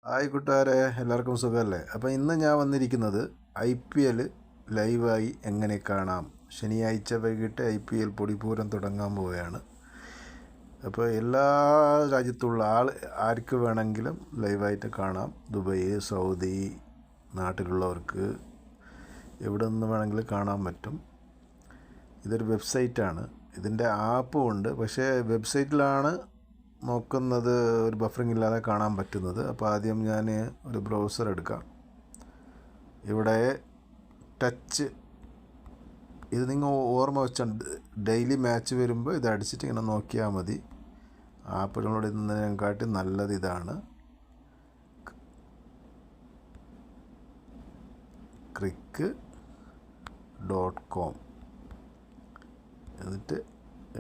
Hi കൂട്ടുകാരെ, എല്ലാവർക്കും സുഖമല്ലേ? അപ്പോൾ ഇന്ന് ഞാൻ വന്നിരിക്കുന്നത് IPL ലൈവായി എങ്ങനെ കാണാം. ശനിയാഴ്ച വൈകിട്ട് IPL പൊടിപൂരം തുടങ്ങാൻ പോവുകയാണ്. അപ്പോൾ എല്ലാ രാജ്യത്തുള്ള ആർക്ക് വേണമെങ്കിലും ലൈവായിട്ട് കാണാം. ദുബായ്, സൗദി നാട്ടിലുള്ളവർക്ക് എവിടെ നിന്ന് വേണമെങ്കിലും കാണാൻ പറ്റും. ഇതൊരു വെബ്സൈറ്റാണ്. ഇതിൻ്റെ ആപ്പും ഉണ്ട്. പക്ഷേ വെബ്സൈറ്റിലാണ് നോക്കുന്നത് ഒരു ബഫറിംഗ് ഇല്ലാതെ കാണാൻ പറ്റുന്നത്. അപ്പോൾ ആദ്യം ഞാൻ ഒരു ബ്രൗസർ എടുക്കാം. ഇവിടെ ടച്ച്, ഇത് നിങ്ങൾ ഓർമ്മ വെച്ചാൽ ഡെയിലി മാച്ച് വരുമ്പോൾ ഇത് അടിച്ചിട്ട് ഇങ്ങനെ നോക്കിയാൽ മതി. ആപ്പുകളോട് ഇന്നതിനെക്കാട്ടി നല്ലത് ഇതാണ്. crick.com എന്നിട്ട്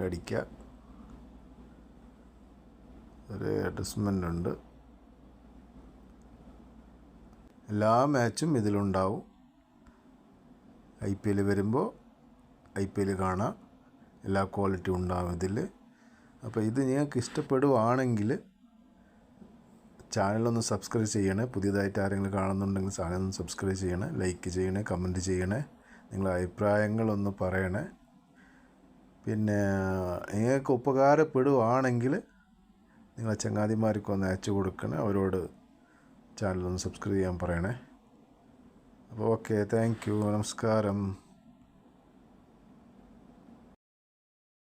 അടിക്കുക. ഒരു അഡ്വർടൈസ്മെൻ്റ് ഉണ്ട്. എല്ലാ മാച്ചും ഇതിലുണ്ടാവും. IPL വരുമ്പോൾ IPL കാണാം. എല്ലാ ക്വാളിറ്റി ഉണ്ടാവും ഇതിൽ. അപ്പോൾ ഇത് നിങ്ങൾക്ക് ഇഷ്ടപ്പെടുവാണെങ്കിൽ ചാനലൊന്ന് സബ്സ്ക്രൈബ് ചെയ്യണേ. പുതിയതായിട്ട് ആരെങ്കിലും കാണുന്നുണ്ടെങ്കിൽ ചാനലൊന്ന് സബ്സ്ക്രൈബ് ചെയ്യണേ, ലൈക്ക് ചെയ്യണേ, കമൻറ്റ് ചെയ്യണേ, നിങ്ങളുടെ അഭിപ്രായങ്ങളൊന്ന് പറയണേ. പിന്നെ നിങ്ങൾക്ക് ഉപകാരപ്പെടുവാണെങ്കിൽ നിങ്ങളെ ചങ്ങാതിമാർക്കൊന്ന് അയച്ചു കൊടുക്കണേ, അവരോട് ചാനലൊന്ന് സബ്സ്ക്രൈബ് ചെയ്യാൻ പറയണേ. അപ്പോൾ ഓക്കെ, താങ്ക് യു, നമസ്കാരം.